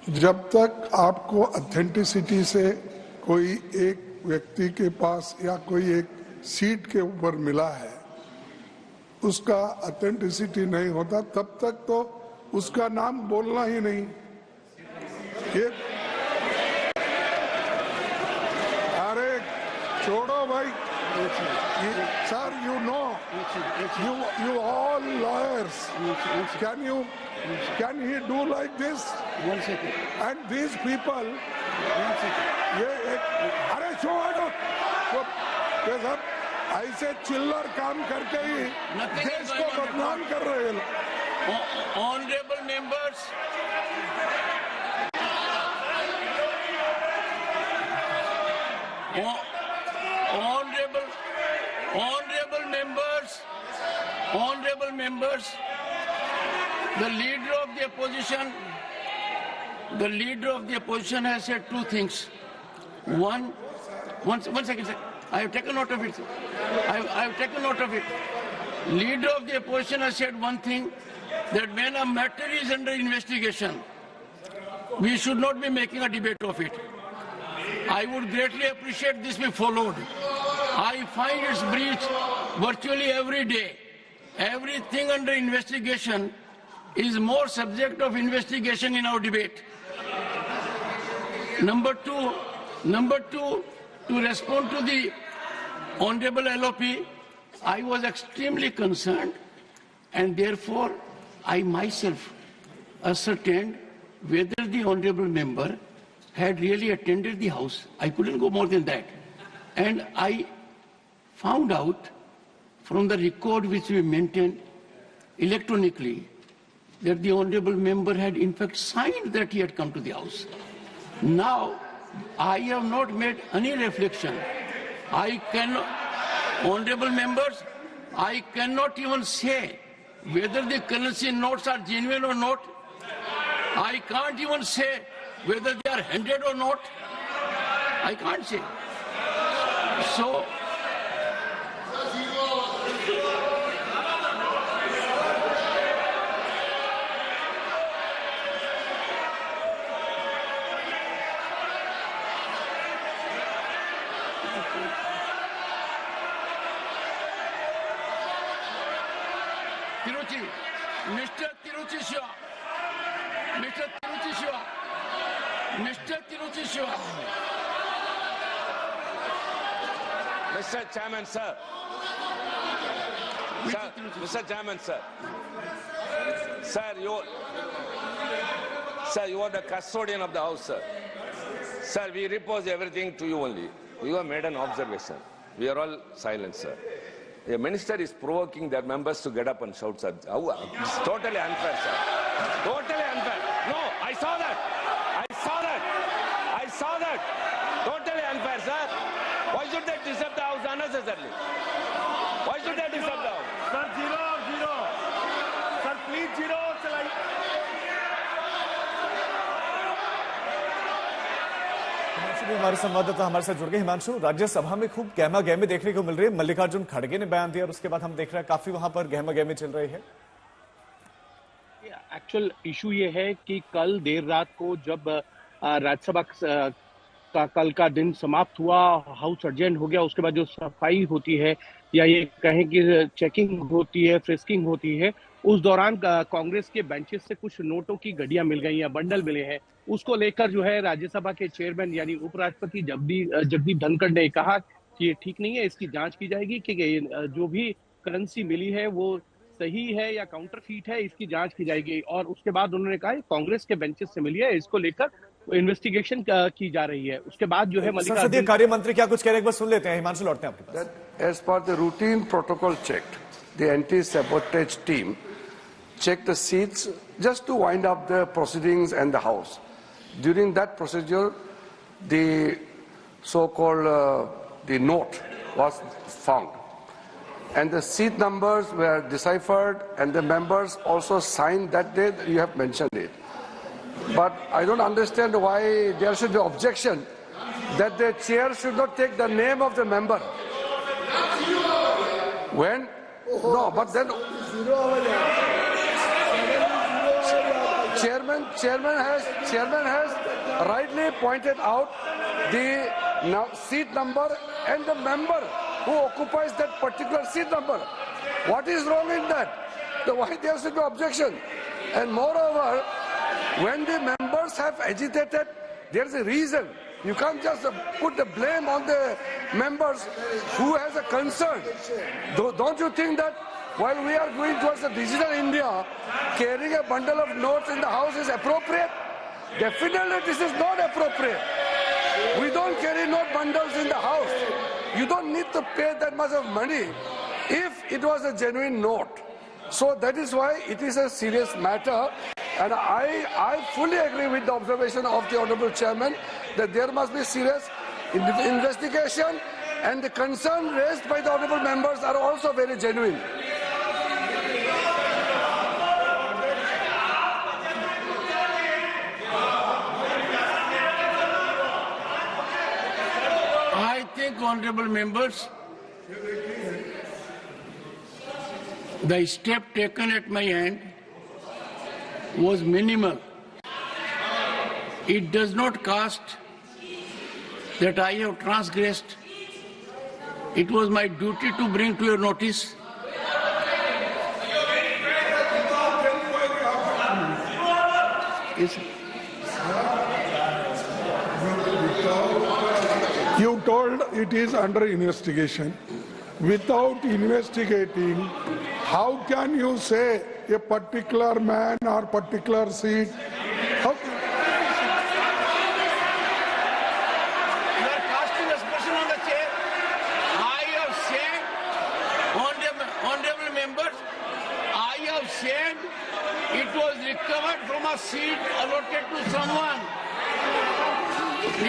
जब तक आपको ऑथेंटिसिटी से कोई एक व्यक्ति के पास या कोई एक सीट के ऊपर मिला है, उसका ऑथेंटिसिटी नहीं होता, तब तक तो उसका नाम बोलना ही नहीं। ये अरे छोड़ो भाई sir, you know, you all lawyers, can he do like this? 1 second. And these people, 1 second. ये अरे छोड़ो, ये सब ऐसे चिल्लर काम करके ही देश को बदनाम कर रहे हैं। Honorable members, honorable members, the leader of the opposition has said two things. One second, sir. I have taken note of it. I have taken note of it. Leader of the opposition has said one thing, that when a matter is under investigation, we should not be making a debate of it. I would greatly appreciate this be followed. I find its breach virtually every day. Everything under investigation is more subject of investigation in our debate. Number two, to respond to the Honorable LOP, I was extremely concerned, and therefore I myself ascertained whether the Honorable member had really attended the House. I couldn't go more than that. And I found out from the record which we maintained electronically that the Honorable member had in fact signed that he had come to the House. Now, I have not made any reflection. I cannot, Honorable members, I cannot even say whether the currency notes are genuine or not. I can't even say whether they are handed or not. I can't say. So, Mr. Tiruchi Shiva. Mr. Chairman, sir. Mr. Chairman, sir. Sir, you are the custodian of the House, sir. Sir, we repose everything to you only. You have made an observation. We are all silent, sir. A minister is provoking their members to get up and shout, sir. It's totally unfair, sir. Totally unfair. No, I saw that. Totally unfair, sir. Why should they disturb the House unnecessarily? Why should they disturb the House? Sir, zero. Sir, please zero. हमारे संवाददाता हमारे साथ जुड़ गए। हिमांशु, राज्यसभा में खूब गहमा गहमी देखने को मिल रही है। मल्लिकार्जुन खड़गे ने बयान दिया और उसके बाद हम देख रहे हैं काफी वहां पर गहमा गहमी चल रही है। एक्चुअल इशू ये है कि कल देर रात को जब राज्यसभा का कल का दिन समाप्त हुआ, हाउस अर्जेंट हो गया, उसके बाद जो सफाई होती है या ये कहें कि चेकिंग होती है, फ्रिस्किंग होती है, उस दौरान कांग्रेस के बेंचेस से कुछ नोटों की गड्डियां मिल गई हैं, बंडल मिले हैं। उसको लेकर जो है राज्यसभा के चेयरमैन यानी उपराष्ट्रपति जगदीप धनखड़ ने कहा कि ये ठीक नहीं है, इसकी जांच की जाएगी कि जो भी करेंसी मिली है वो सही है या काउंटरफीट है, इसकी जांच की जाएगी। और उसके बाद उन्होंने कहा कांग्रेस के बेंचेस से मिली है, इसको लेकर इन्वेस्टिगेशन की जा रही है। उसके बाद जो है संसदीय कार्य मंत्री क्या कुछ कह रहे हैं, एक बार सुन लेते हैं। हिमांशु, लौटते हैं आपके पास। As per the routine protocol checked, the anti-sabotage team checked the seats just to wind up the proceedings and the House. During that procedure, the so-called the note was found, and the seat numbers were deciphered, and the members also signed that day. You have mentioned it, but I don't understand why there should be objection that the chair should not take the name of the member. When no, but then chairman has rightly pointed out the seat number and the member who occupies that particular seat number. What is wrong in that? Why there should be objection? And moreover, when the members have agitated, there is a reason. You can't just put the blame on the members who has a concern. Don't you think that while we are going towards a digital India, carrying a bundle of notes in the house is appropriate? Definitely this is not appropriate. We don't carry note bundles in the house. You don't need to pay that much of money if it was a genuine note. So that is why it is a serious matter, and I fully agree with the observation of the Honorable Chairman that there must be serious investigation, and the concern raised by the Honorable members are also very genuine. I think, honorable members, the step taken at my end was minimal. It does not cast that I have transgressed. It was my duty to bring to your notice. You told it is under investigation. Without investigating, how can you say a particular man or particular seat? How? You are casting aspersion on the chair. I have said, honorable members, I have said it was recovered from a seat allotted to